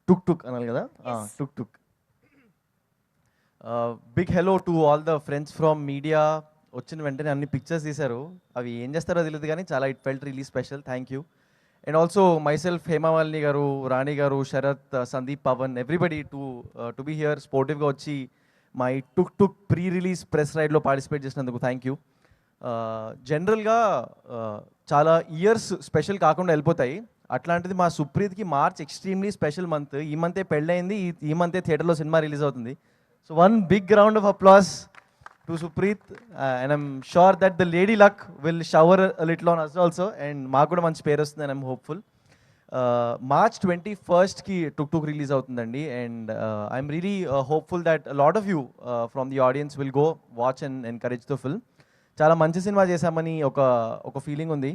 టుక్ టుక్ అనాలి కదా, Tuk Tuk. Big hello to all the friends from media. వచ్చిన వెంటనే అన్ని పిక్చర్స్ తీశారు, అవి ఏం చేస్తారో తెలియదు కానీ చాలా it felt really special. Thank you. And also myself, Hemamalini garu, Rani garu, Sharath, Sandeep, Pavan, everybody to be here స్పోర్టివ్గా వచ్చి మా ఈ Tuk Tuk pre release press రైడ్లో పార్టిసిపేట్ చేసినందుకు థ్యాంక్ యూ. జనరల్గా చాలా ఇయర్స్ స్పెషల్ కాకుండా వెళ్ళిపోతాయి, అట్లాంటిది మా సుప్రీత్కి మార్చ్ ఎక్స్ట్రీమ్లీ స్పెషల్ మంత్. ఈ మంతే పెళ్ళయింది, ఈ మంతే థియేటర్లో సినిమా రిలీజ్ అవుతుంది. So one big round of applause to Supreeth, and I'm sure that the lady luck will shower little on us also, and మాకు కూడా మంచి పేరు వస్తుంది అండ్ ఐమ్ హోప్ఫుల్. మార్చ్ 21కి టుక్ టుక్ రిలీజ్ అవుతుందండి, and I'm really hopeful that lot of you from the audience will go watch and encourage the film. చాలా మంచి cinema చేశామని ఒక ఫీలింగ్ ఉంది.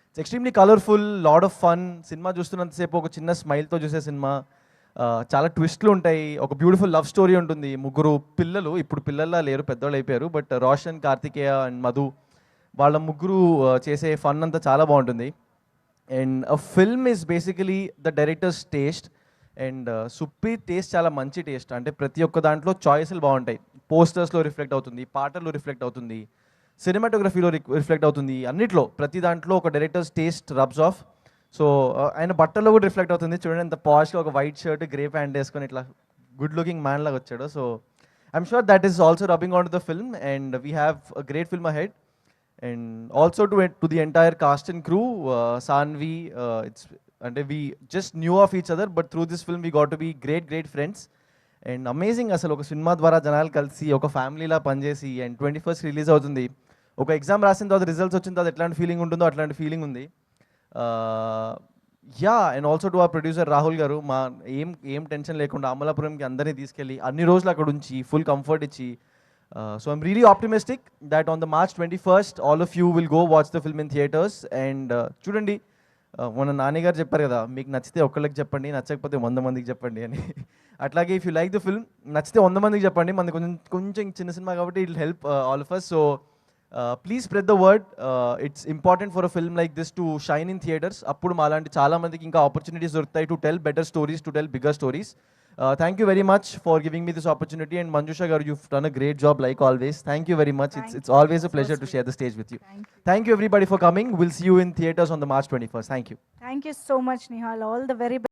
It's extremely colourful, lot of fun. Cinema చూస్తున్నంతసేపు ఒక చిన్న స్మైల్తో చూసే సినిమా. చాలా ట్విస్ట్లు ఉంటాయి, ఒక బ్యూటిఫుల్ లవ్ స్టోరీ ఉంటుంది. ముగ్గురు పిల్లలు, ఇప్పుడు పిల్లల్లా లేరు, పెద్దవాళ్ళు అయిపోయారు, బట్ రోషన్, కార్తికేయ అండ్ మధు, వాళ్ళ ముగ్గురు చేసే ఫన్ అంతా చాలా బాగుంటుంది. And a film is basically the director's taste, and Supreeth taste చాలా మంచి టేస్ట్. అంటే ప్రతి ఒక్క దాంట్లో చాయిస్లు బాగుంటాయి. పోస్టర్స్లో రిఫ్లెక్ట్ అవుతుంది, పాటల్లో రిఫ్లెక్ట్ అవుతుంది, సినిమాటోగ్రఫీలో రిఫ్లెక్ట్ అవుతుంది, అన్నిట్లో ప్రతి దాంట్లో ఒక directors taste rubs of. So ఆయన బట్టల్లో కూడా రిఫ్లెక్ట్ అవుతుంది. చూడండి ఎంత పాష్గా ఒక వైట్ షర్ట్, గ్రే ప్యాంట్ వేసుకొని ఇట్లా గుడ్ లుకింగ్ మ్యాన్ లాగా వచ్చాడు. So I'm sure that is also rubbing on to the film, and we have a great film ahead. And also to the entire cast and crew, Sanvi, it's అంటే we just knew of each other, but through this film we got to be great friends. And amazing, అసలు ఒక cinema ద్వారా జనాలు కలిసి ఒక ఫ్యామిలీలా పనిచేసి, and 21st release అవుతుంది. ఒక ఎగ్జామ్ రాసిన తర్వాత రిజల్ట్స్ వచ్చిన తర్వాత ఎట్లాంటి ఫీలింగ్ ఉంటుందో అట్లాంటి ఫీలింగ్ ఉంది. యా, అండ్ ఆల్సో టు ఆ ప్రొడ్యూసర్ రాహుల్ గారు, మా ఏం టెన్షన్ లేకుండా అమలాపురంకి అందరినీ తీసుకెళ్ళి అన్ని రోజులు అక్కడ ఉంచి ఫుల్ కంఫర్ట్ ఇచ్చి. So I'm really optimistic that on the March 21st all of you will go watch the film in theatres. And చూడండి, మన నాన్నగారు చెప్పారు కదా, మీకు నచ్చితే ఒక్కళ్ళకి చెప్పండి, నచ్చకపోతే 100 మందికి చెప్పండి అని. అట్లాగే if you like the film, నచ్చితే 100 మందికి చెప్పండి. మనది కొంచెం చిన్న సినిమా కాబట్టి it will help all of us. So please spread the word. It's important for a film like this to shine in theatres. అప్పుడు మాలాంటి చాలా మందికి ఇంకా ఆపర్చునిటీస్ దొరుకుతాయి to tell better stories, to tell bigger stories. Thank you very much for giving me this opportunity, and Manjusha garu, you've done a great job like always. Thank you very much. It's always a pleasure to share the stage with you. Thank you everybody for coming. We'll see you in theaters on the March 21st. Thank you. Thank you so much, Nihal. All the very best.